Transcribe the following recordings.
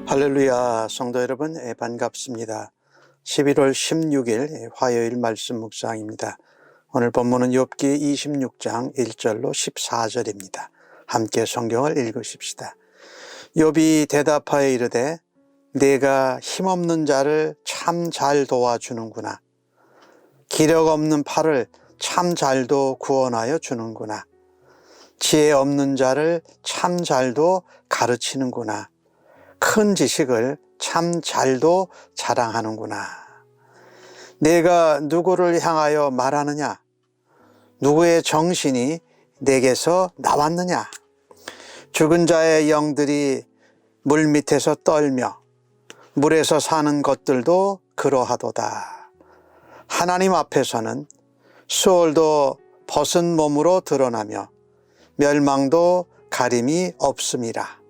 할렐루야, 성도 여러분, 반갑습니다. 11월 16일 화요일 말씀 묵상입니다. 오늘 본문은 욥기 26장 1절로 14절입니다. 함께 성경을 읽으십시다. 욥이 대답하여 이르되 내가 힘없는 자를 참 잘 도와주는구나. 기력 없는 팔을 참 잘도 구원하여 주는구나. 지혜 없는 자를 참 잘도 가르치는구나. 큰 지식을 참 잘도 자랑하는구나. 내가 누구를 향하여 말하느냐? 누구의 정신이 내게서 나왔느냐? 죽은 자의 영들이 물 밑에서 떨며 물에서 사는 것들도 그러하도다. 하나님 앞에서는 수월도 벗은 몸으로 드러나며 멸망도 가림이 없음이라.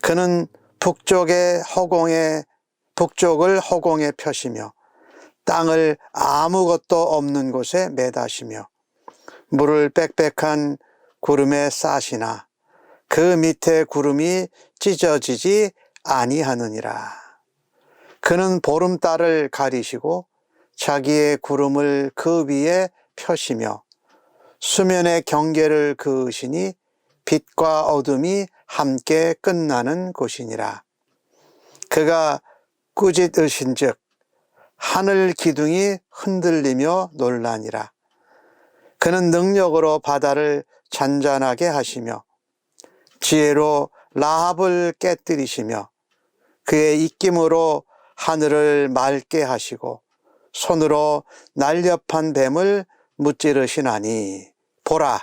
그는 북쪽을 허공에 펴시며 땅을 아무것도 없는 곳에 매다시며 물을 빽빽한 구름에 싸시나 그 밑에 구름이 찢어지지 아니하느니라. 그는 보름달을 가리시고 자기의 구름을 그 위에 펴시며 수면의 경계를 그으시니 빛과 어둠이 함께 끝나는 곳이니라. 그가 꾸짖으신즉 하늘 기둥이 흔들리며 놀라니라. 그는 능력으로 바다를 잔잔하게 하시며 지혜로 라합을 깨뜨리시며 그의 입김으로 하늘을 맑게 하시고 손으로 날렵한 뱀을 무찌르시나니 보라,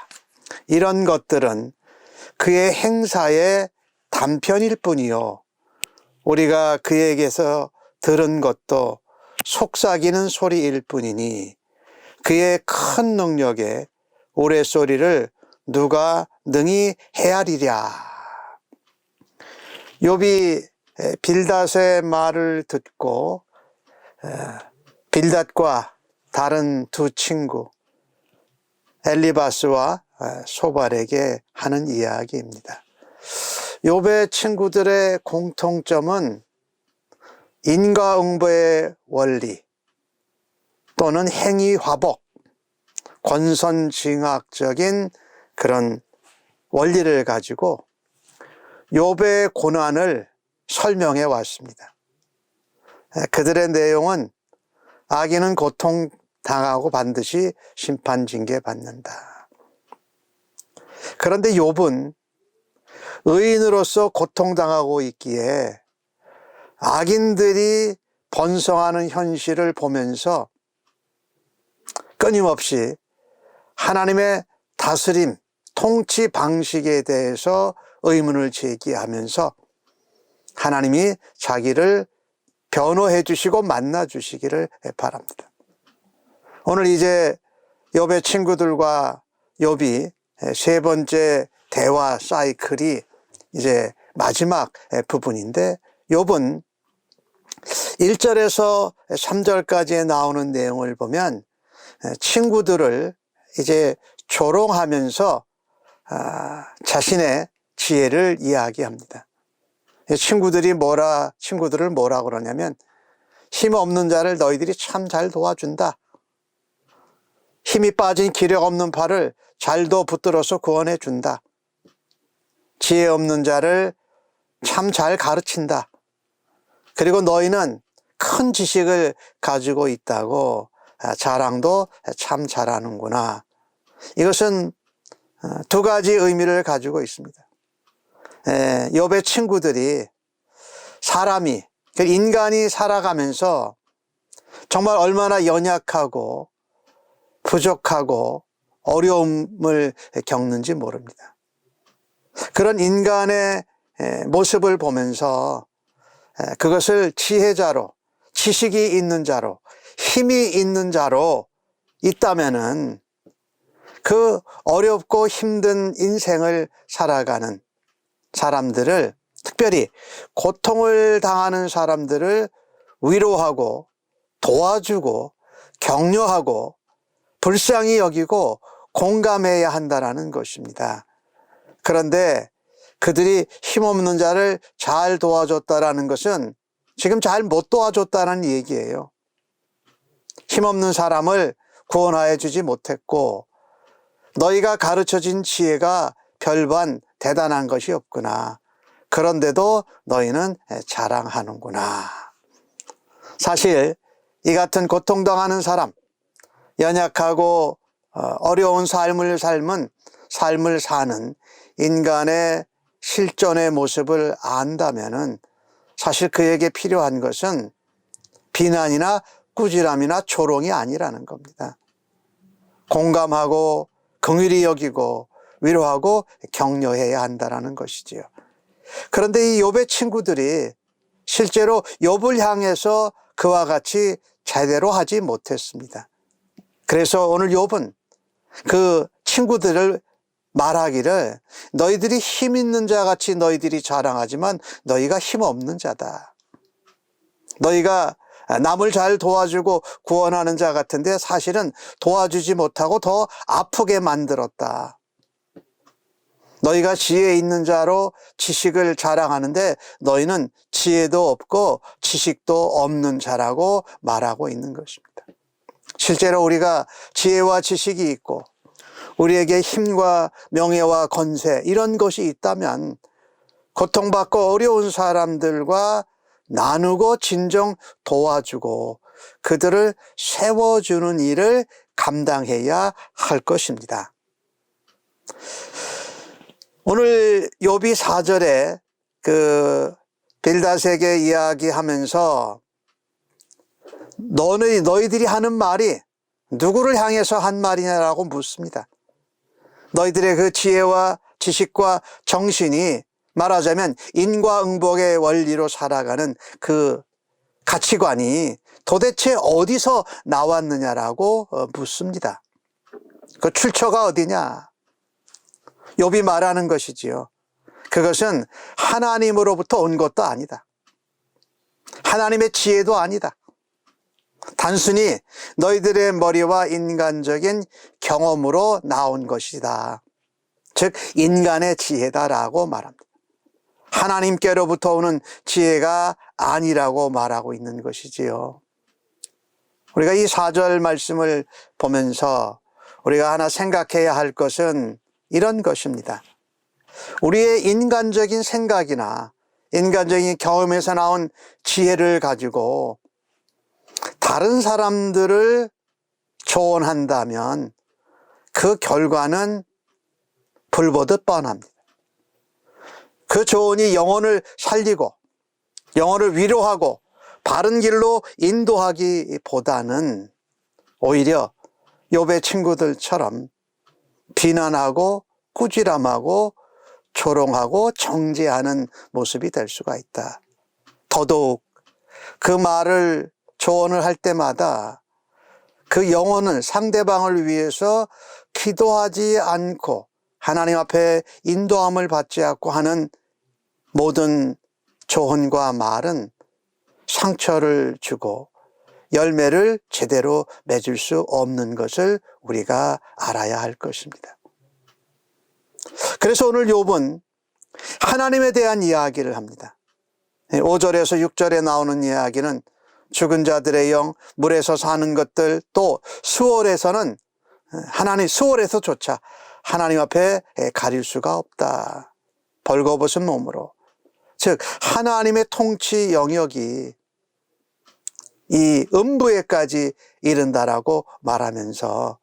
이런 것들은 그의 행사의 단편일 뿐이요 우리가 그에게서 들은 것도 속삭이는 소리일 뿐이니 그의 큰 능력에 우레소리를 누가 능히 헤아리랴. 욥이 빌닷의 말을 듣고 빌닷과 다른 두 친구 엘리바스와 소발에게 하는 이야기입니다. 욥의 친구들의 공통점은 인과응보의 원리 또는 행위화복, 권선징악적인 그런 원리를 가지고 욥의 고난을 설명해 왔습니다. 그들의 내용은 악인은 고통당하고 반드시 심판징계 받는다. 그런데 욥은 의인으로서 고통당하고 있기에 악인들이 번성하는 현실을 보면서 끊임없이 하나님의 다스림, 통치 방식에 대해서 의문을 제기하면서 하나님이 자기를 변호해 주시고 만나 주시기를 바랍니다. 오늘 이제 욥의 친구들과 욥이 세 번째 대화 사이클이 이제 마지막 부분인데 욥은 1절에서 3절까지에 나오는 내용을 보면 친구들을 이제 조롱하면서 자신의 지혜를 이야기합니다. 친구들을 뭐라 그러냐면 힘없는 자를 너희들이 참 잘 도와준다. 힘이 빠진 기력 없는 팔을 잘도 붙들어서 구원해 준다. 지혜 없는 자를 참 잘 가르친다. 그리고 너희는 큰 지식을 가지고 있다고 자랑도 참 잘하는구나. 이것은 두 가지 의미를 가지고 있습니다. 욥의 친구들이 인간이 살아가면서 정말 얼마나 연약하고 부족하고 어려움을 겪는지 모릅니다. 그런 인간의 모습을 보면서 그것을 지혜자로, 지식이 있는 자로, 힘이 있는 자로 있다면은 그 어렵고 힘든 인생을 살아가는 사람들을, 특별히 고통을 당하는 사람들을 위로하고 도와주고 격려하고 불쌍히 여기고 공감해야 한다라는 것입니다. 그런데 그들이 힘없는 자를 잘 도와줬다라는 것은 지금 잘 못 도와줬다는 얘기예요. 힘없는 사람을 구원하여 주지 못했고 너희가 가르쳐진 지혜가 별반 대단한 것이 없구나. 그런데도 너희는 자랑하는구나. 사실 이 같은 고통당하는 사람, 연약하고 어려운 삶을 사는 인간의 실존의 모습을 안다면은 사실 그에게 필요한 것은 비난이나 꾸지람이나 조롱이 아니라는 겁니다. 공감하고 긍휼히 여기고 위로하고 격려해야 한다는 것이지요. 그런데 이 욥의 친구들이 실제로 욥을 향해서 그와 같이 제대로 하지 못했습니다. 그래서 오늘 욥은 그 친구들을 말하기를 너희들이 힘 있는 자 같이 너희들이 자랑하지만 너희가 힘 없는 자다. 너희가 남을 잘 도와주고 구원하는 자 같은데 사실은 도와주지 못하고 더 아프게 만들었다. 너희가 지혜 있는 자로 지식을 자랑하는데 너희는 지혜도 없고 지식도 없는 자라고 말하고 있는 것입니다. 실제로 우리가 지혜와 지식이 있고 우리에게 힘과 명예와 권세 이런 것이 있다면 고통받고 어려운 사람들과 나누고 진정 도와주고 그들을 세워주는 일을 감당해야 할 것입니다. 오늘 욥이 4절에 그 빌닷에게 이야기하면서 너희들이 하는 말이 누구를 향해서 한 말이냐라고 묻습니다. 너희들의 그 지혜와 지식과 정신이 말하자면 인과응복의 원리로 살아가는 그 가치관이 도대체 어디서 나왔느냐라고 묻습니다. 그 출처가 어디냐? 욥이 말하는 것이지요. 그것은 하나님으로부터 온 것도 아니다. 하나님의 지혜도 아니다. 단순히 너희들의 머리와 인간적인 경험으로 나온 것이다. 즉 인간의 지혜다라고 말합니다. 하나님께로부터 오는 지혜가 아니라고 말하고 있는 것이지요. 우리가 이 4절 말씀을 보면서 우리가 하나 생각해야 할 것은 이런 것입니다. 우리의 인간적인 생각이나 인간적인 경험에서 나온 지혜를 가지고 다른 사람들을 조언한다면 그 결과는 불보듯 뻔합니다. 그 조언이 영혼을 살리고 영혼을 위로하고 바른 길로 인도하기보다는 오히려 욥의 친구들처럼 비난하고 꾸지람하고 조롱하고 정죄하는 모습이 될 수가 있다. 더더욱 그 말을 조언을 할 때마다 그 영혼을 상대방을 위해서 기도하지 않고 하나님 앞에 인도함을 받지 않고 하는 모든 조언과 말은 상처를 주고 열매를 제대로 맺을 수 없는 것을 우리가 알아야 할 것입니다. 그래서 오늘 욥은 하나님에 대한 이야기를 합니다. 5절에서 6절에 나오는 이야기는 죽은 자들의 영, 물에서 사는 것들, 또 수월에서는 수월에서조차 하나님 앞에 가릴 수가 없다. 벌거벗은 몸으로. 즉 하나님의 통치 영역이 이 음부에까지 이른다라고 말하면서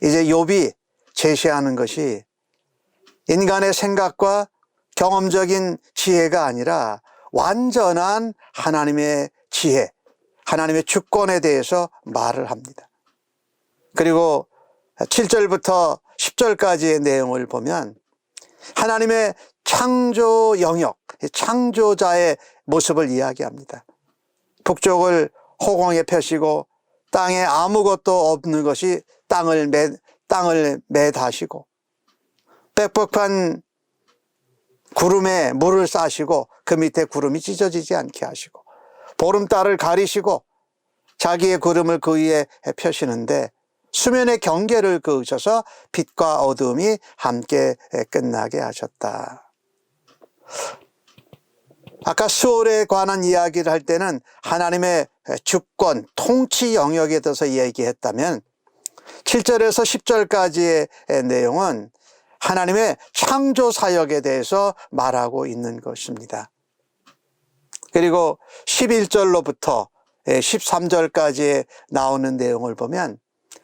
이제 욥이 제시하는 것이 인간의 생각과 경험적인 지혜가 아니라 완전한 하나님의 지혜, 하나님의 주권에 대해서 말을 합니다. 그리고 7절부터 10절까지의 내용을 보면 하나님의 창조 영역, 창조자의 모습을 이야기합니다. 북쪽을 호공에 펴시고 땅에 아무것도 없는 것이 땅을 매다시고 빽빽한 구름에 물을 싸시고 그 밑에 구름이 찢어지지 않게 하시고 보름달을 가리시고 자기의 구름을 그 위에 펴시는데 수면의 경계를 그으셔서 빛과 어둠이 함께 끝나게 하셨다. 아까 수월에 관한 이야기를 할 때는 하나님의 주권, 통치 영역에 대해서 얘기했다면 7절에서 10절까지의 내용은 하나님의 창조 사역에 대해서 말하고 있는 것입니다. 그리고 11절로부터 13절까지 나오는 내용을 보면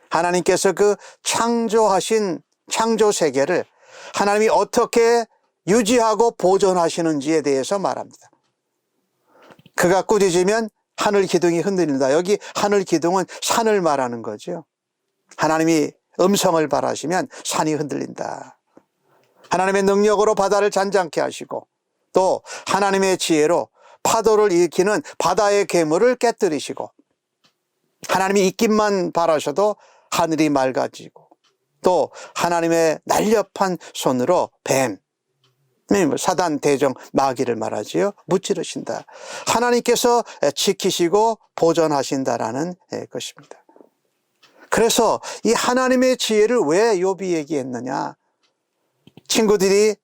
하나님께서 그 창조하신 창조 세계를 하나님이 어떻게 유지하고 보존하시는지에 대해서 말합니다. 그가 꾸짖으면 하늘 기둥이 흔들린다. 여기 하늘 기둥은 산을 말하는 거죠. 하나님이 음성을 발하시면 산이 흔들린다. 하나님의 능력으로 바다를 잔잔케 하시고 또 하나님의 지혜로 파도를 일으키는 바다의 괴물을 깨뜨리시고 하나님이 입김만 바라셔도 하늘이 맑아지고 또 하나님의 날렵한 손으로 뱀, 사단, 대적, 마귀를 말하지요. 무찌르신다. 하나님께서 지키시고 보존하신다라는 것입니다. 그래서 이 하나님의 지혜를 왜 욥이 얘기했느냐? 친구들이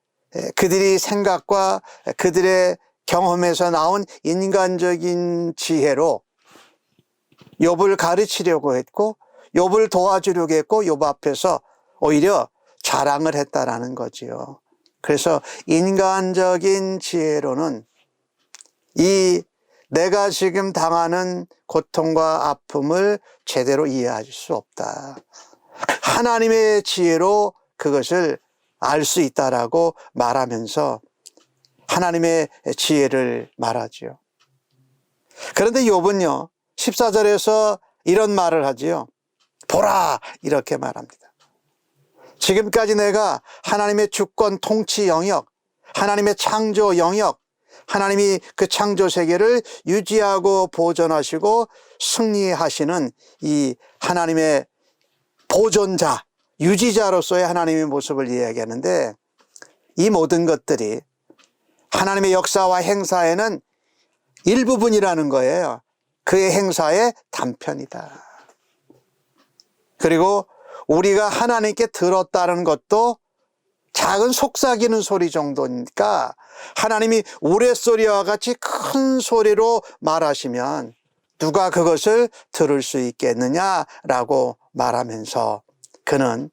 그들이 생각과 그들의 경험에서 나온 인간적인 지혜로 욥을 가르치려고 했고 욥을 도와주려고 했고 욥 앞에서 오히려 자랑을 했다라는 거지요. 그래서 인간적인 지혜로는 이 내가 지금 당하는 고통과 아픔을 제대로 이해할 수 없다. 하나님의 지혜로 그것을 알 수 있다라고 말하면서 하나님의 지혜를 말하지요. 그런데 욥은요 14절에서 이런 말을 하지요. 보라 이렇게 말합니다. 지금까지 내가 하나님의 주권 통치 영역, 하나님의 창조 영역, 하나님이 그 창조 세계를 유지하고 보존하시고 승리하시는 이 하나님의 보존자, 유지자로서의 하나님의 모습을 이야기하는데 이 모든 것들이 하나님의 역사와 행사에는 일부분이라는 거예요. 그의 행사의 단편이다. 그리고 우리가 하나님께 들었다는 것도 작은 속삭이는 소리 정도니까 하나님이 우레소리와 같이 큰 소리로 말하시면 누가 그것을 들을 수 있겠느냐라고 말하면서 그는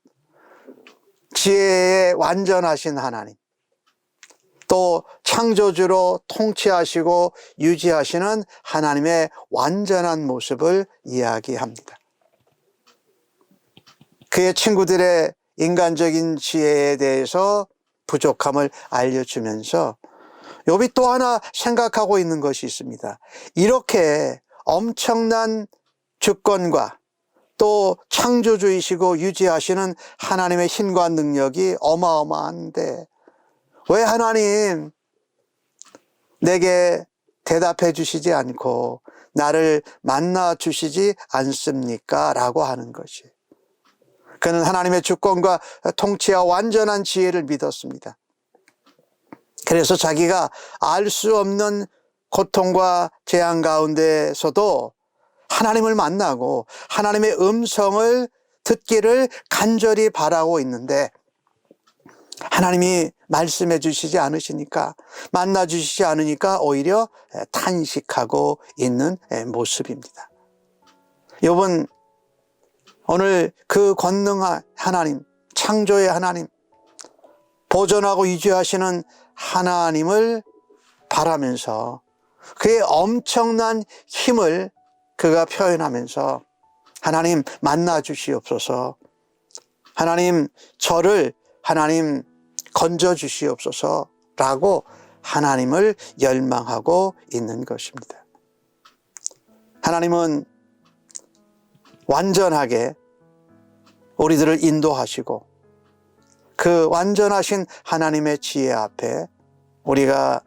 지혜에 완전하신 하나님, 또 창조주로 통치하시고 유지하시는 하나님의 완전한 모습을 이야기합니다. 그의 친구들의 인간적인 지혜에 대해서 부족함을 알려주면서 욥이 또 하나 생각하고 있는 것이 있습니다. 이렇게 엄청난 주권과 또 창조주이시고 유지하시는 하나님의 힘과 능력이 어마어마한데 왜 하나님 내게 대답해 주시지 않고 나를 만나 주시지 않습니까? 라고 하는 것이. 그는 하나님의 주권과 통치와 완전한 지혜를 믿었습니다. 그래서 자기가 알 수 없는 고통과 재앙 가운데서도 하나님을 만나고 하나님의 음성을 듣기를 간절히 바라고 있는데 하나님이 말씀해 주시지 않으시니까, 만나 주시지 않으니까 오히려 탄식하고 있는 모습입니다. 욥은 오늘 그 권능한 하나님, 창조의 하나님, 보존하고 유지하시는 하나님을 바라면서 그의 엄청난 힘을 그가 표현하면서 하나님 만나 주시옵소서, 하나님 저를 하나님 건져 주시옵소서라고 하나님을 열망하고 있는 것입니다. 하나님은 완전하게 우리들을 인도하시고 그 완전하신 하나님의 지혜 앞에 우리가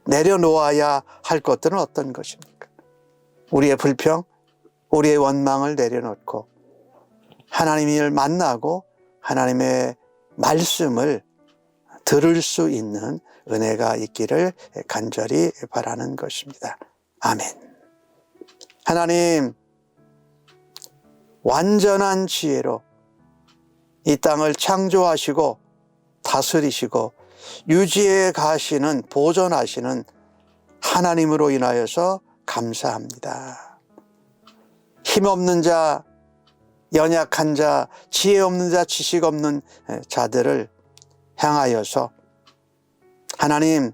내려놓아야 할 것들은 어떤 것입니까? 우리의 불평, 우리의 원망을 내려놓고 하나님을 만나고 하나님의 말씀을 들을 수 있는 은혜가 있기를 간절히 바라는 것입니다. 아멘. 하나님, 완전한 지혜로 이 땅을 창조하시고 다스리시고 유지해 가시는, 보존하시는 하나님으로 인하여서 감사합니다. 힘없는 자, 연약한 자, 지혜 없는 자, 지식 없는 자들을 향하여서 하나님,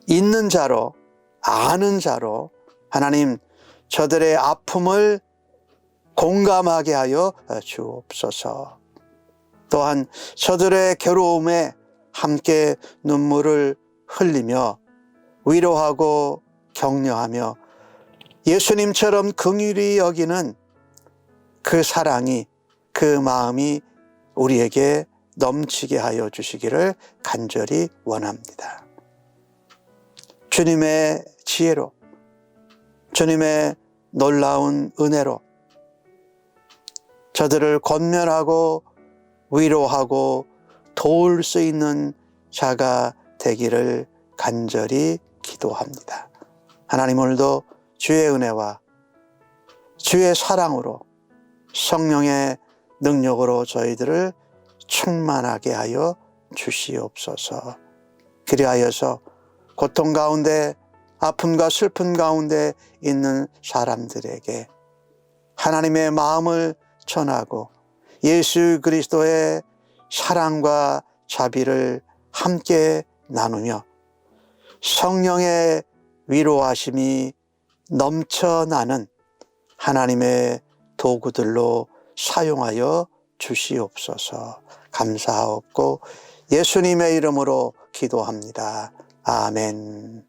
있는 자로, 아는 자로 하나님, 저들의 아픔을 공감하게 하여 주옵소서. 또한 저들의 괴로움에 함께 눈물을 흘리며 위로하고 격려하며 예수님처럼 긍휼히 여기는 그 사랑이, 그 마음이 우리에게 넘치게 하여 주시기를 간절히 원합니다. 주님의 지혜로, 주님의 놀라운 은혜로 저들을 권면하고 위로하고 도울 수 있는 자가 되기를 간절히 기도합니다. 하나님, 오늘도 주의 은혜와 주의 사랑으로 성령의 능력으로 저희들을 충만하게 하여 주시옵소서. 그리하여서 고통 가운데, 아픔과 슬픔 가운데 있는 사람들에게 하나님의 마음을 전하고 예수 그리스도의 사랑과 자비를 함께 나누며 성령의 위로하심이 넘쳐나는 하나님의 도구들로 사용하여 주시옵소서. 감사하옵고 예수님의 이름으로 기도합니다. 아멘.